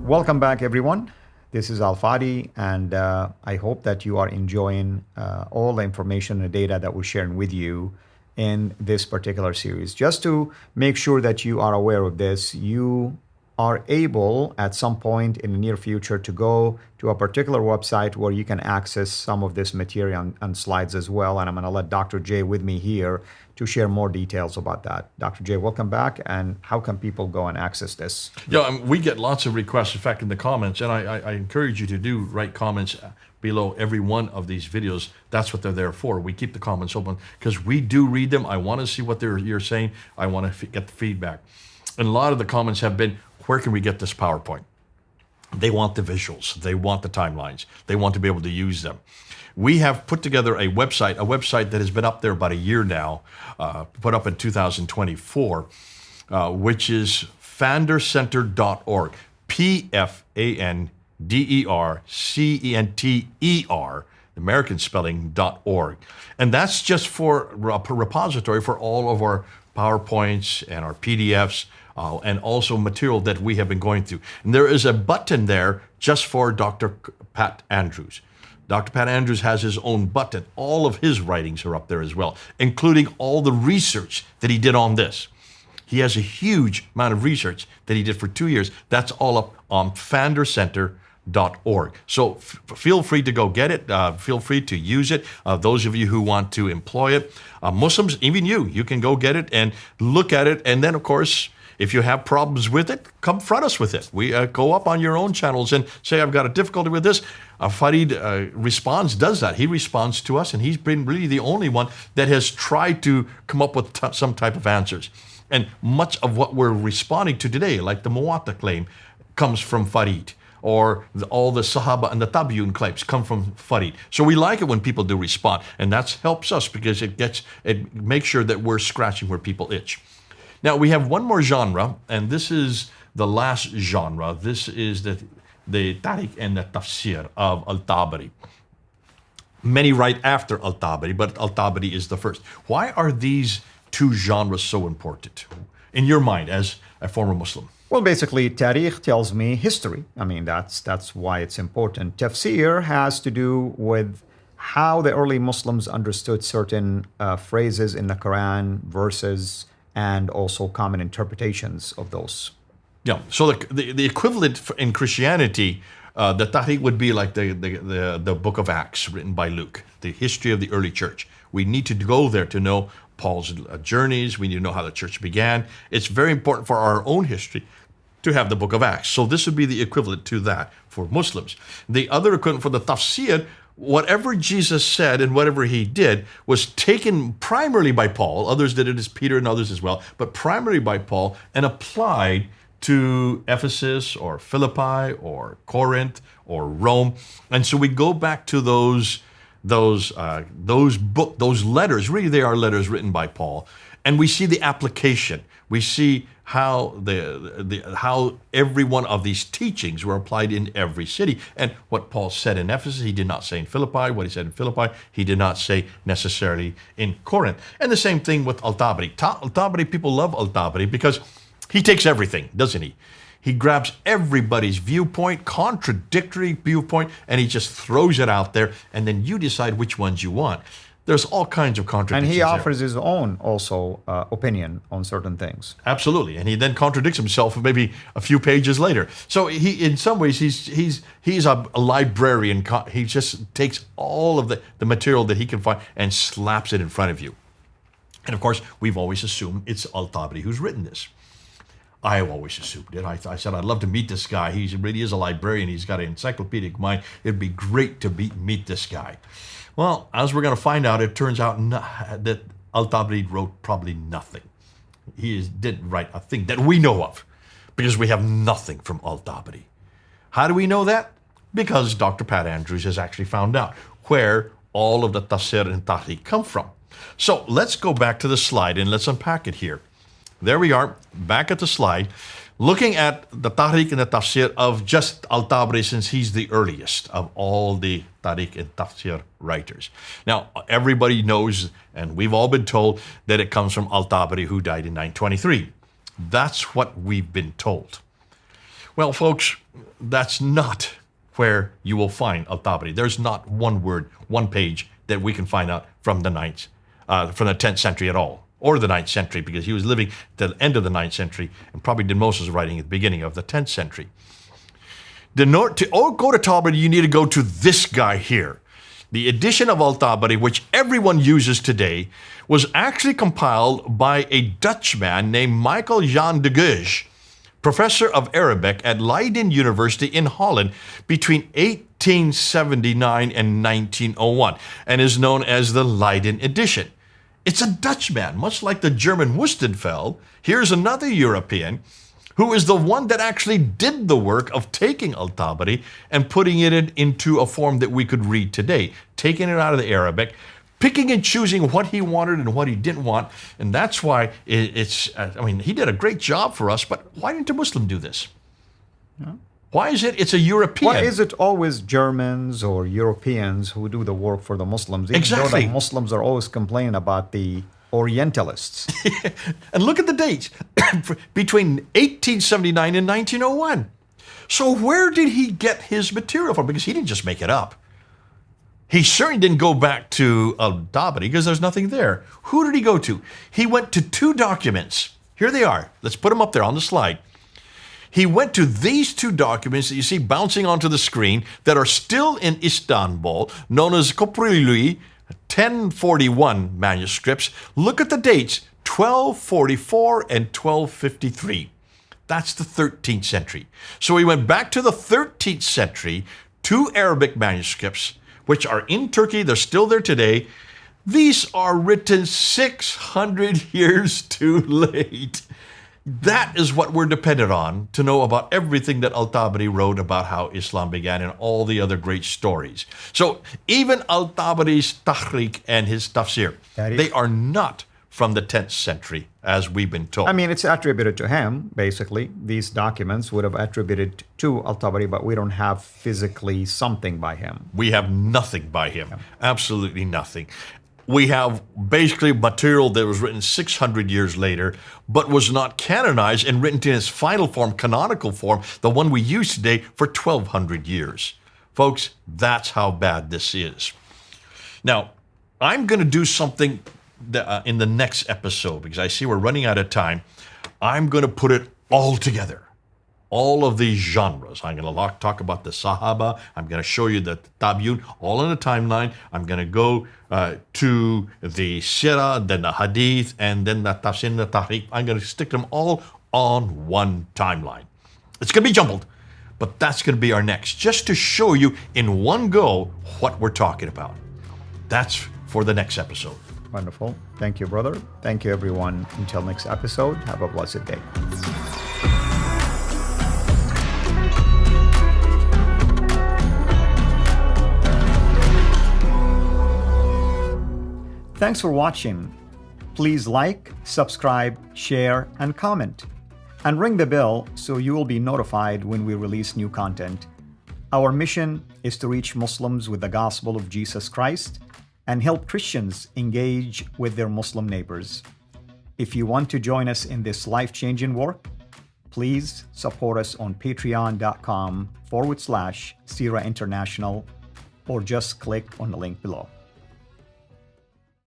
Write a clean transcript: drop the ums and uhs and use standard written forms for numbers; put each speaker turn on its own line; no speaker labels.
Welcome back, everyone. This is Al Fadi, and I hope that you are enjoying all the information and data that we're sharing with you in this particular series. Just to make sure that you are aware of this, you are able at some point in the near future to go to a particular website where you can access some of this material and slides as well. And I'm going to let Dr. J with me here to share more details about that. Dr. J, welcome back. And how can people go and access this?
Yeah, we get lots of requests, in fact, in the comments, and I encourage you to write comments below every one of these videos. That's what they're there for. We keep the comments open because we do read them. I want to see what you're saying. I want to get the feedback. And a lot of the comments have been, where can we get this PowerPoint? They want the visuals. They want the timelines. They want to be able to use them. We have put together a website that has been up there about a year now, put up in 2024, which is fandercenter.org, PFANDERCENTER, American spelling.org. And that's just for a repository for all of our PowerPoints and our PDFs, and also material that we have been going through. And there is a button there just for Dr. Pat Andrews. Dr. Pat Andrews has his own button. All of his writings are up there as well, including all the research that he did on this. He has a huge amount of research that he did for 2 years. That's all up on fandercenter.org. So feel free to go get it. Feel free to use it. Those of you who want to employ it, Muslims, even you can go get it and look at it. And then, of course, if you have problems with it, confront us with it. We go up on your own channels and say, I've got a difficulty with this. Farid does that. He responds to us, and he's been really the only one that has tried to come up with some type of answers. And much of what we're responding to today, like the Muwatta claim, comes from Farid. Or all the Sahaba and the Tabi'un claims come from Farid. So we like it when people do respond, and that helps us because it makes sure that we're scratching where people itch. Now, we have one more genre, and this is the last genre. This is the Tariq and the Tafsir of Al-Tabari. Many write after Al-Tabari, but Al-Tabari is the first. Why are these two genres so important, in your mind, as a former Muslim?
Well, basically, Tariq tells me history. I mean, that's why it's important. Tafsir has to do with how the early Muslims understood certain phrases in the Quran, verses, and also common interpretations of those.
Yeah, so the equivalent in Christianity, the Tariq would be like the book of Acts written by Luke, the history of the early church. We need to go there to know Paul's journeys. We need to know how the church began. It's very important for our own history to have the book of Acts. So this would be the equivalent to that for Muslims. The other equivalent for the Tafsir, whatever Jesus said and whatever he did was taken primarily by Paul. Others did it as Peter and others as well, but primarily by Paul and applied to Ephesus or Philippi or Corinth or Rome. And so we go back to those letters. Really, they are letters written by Paul, and we see the application. We see how how every one of these teachings were applied in every city. And what Paul said in Ephesus, he did not say in Philippi. What he said in Philippi, he did not say necessarily in Corinth. And the same thing with Al-Tabari. Al-Tabari, people love Al-Tabari because he takes everything, doesn't he? He grabs everybody's viewpoint, contradictory viewpoint, and he just throws it out there, and then you decide which ones you want. There's all kinds of contradictions.
And he offers his own also opinion on certain things.
Absolutely, and he then contradicts himself maybe a few pages later. So he, in some ways, he's a librarian. He just takes all of the material that he can find and slaps it in front of you. And of course, we've always assumed it's Al-Tabari who's written this. I have always assumed it. I said, I'd love to meet this guy. He really is a librarian. He's got an encyclopedic mind. It'd be great to meet this guy. Well, as we're going to find out, it turns out that Al-Tabari wrote probably nothing. He didn't write a thing that we know of because we have nothing from Al-Tabari. How do we know that? Because Dr. Pat Andrews has actually found out where all of the Tafsir and Tariq come from. So let's go back to the slide and let's unpack it here. There we are, back at the slide, looking at the Tariq and the Tafsir of just Al-Tabari, since he's the earliest of all the Tariq and Tafsir writers. Now, everybody knows, and we've all been told, that it comes from Al-Tabari, who died in 923. That's what we've been told. Well, folks, that's not where you will find Al-Tabari. There's not one word, one page that we can find out from the 10th century at all, or the 9th century, because he was living at the end of the 9th century and probably did most of his writing at the beginning of the 10th century. To go to Tabari, you need to go to this guy here. The edition of Al-Tabari, which everyone uses today, was actually compiled by a Dutchman named Michael Jan de Geus, professor of Arabic at Leiden University in Holland between 1879 and 1901, and is known as the Leiden edition. It's a Dutchman, much like the German Woestenfeld. Here's another European who is the one that actually did the work of taking Al-Tabari and putting it into a form that we could read today, taking it out of the Arabic, picking and choosing what he wanted and what he didn't want. And that's why he did a great job for us, but why didn't a Muslim do this?
Yeah.
Why is it's a European?
Why is it always Germans or Europeans who do the work for the Muslims? Even though the Muslims are always complaining about the Orientalists.
And look at the dates between 1879 and 1901. So where did he get his material from? Because he didn't just make it up. He certainly didn't go back to Al-Tabari because there's nothing there. Who did he go to? He went to two documents. Here they are. Let's put them up there on the slide. He went to these two documents that you see bouncing onto the screen that are still in Istanbul, known as Koprilui 1041 manuscripts. Look at the dates, 1244 and 1253. That's the 13th century. So he went back to the 13th century, two Arabic manuscripts, which are in Turkey. They're still there today. These are written 600 years too late. That is what we're dependent on to know about everything that Al-Tabari wrote about how Islam began and all the other great stories. So even Al-Tabari's Tahriq and his Tafsir, they are not from the 10th century, as we've been told.
I mean, it's attributed to him, basically. These documents would have attributed to Al-Tabari, but we don't have physically something by him.
We have nothing by him. Yeah. Absolutely nothing. We have basically material that was written 600 years later, but was not canonized and written in its final form, canonical form, the one we use today, for 1,200 years. Folks, that's how bad this is. Now, I'm going to do something in the next episode, because I see we're running out of time. I'm going to put it all together. All of these genres. I'm going to talk about the Sahaba. I'm going to show you the Tabi'un, all in a timeline. I'm going to go to the Sirah, then the Hadith, and then the Tafsir and the Tahriq. I'm going to stick them all on one timeline. It's going to be jumbled, but that's going to be our next, just to show you in one go what we're talking about. That's for the next episode.
Wonderful. Thank you, brother. Thank you, everyone. Until next episode, have a blessed day. Thanks for watching. Please like, subscribe, share, and comment. And ring the bell so you will be notified when we release new content. Our mission is to reach Muslims with the gospel of Jesus Christ and help Christians engage with their Muslim neighbors. If you want to join us in this life-changing work, please support us on patreon.com/Sira International, or just click on the link below.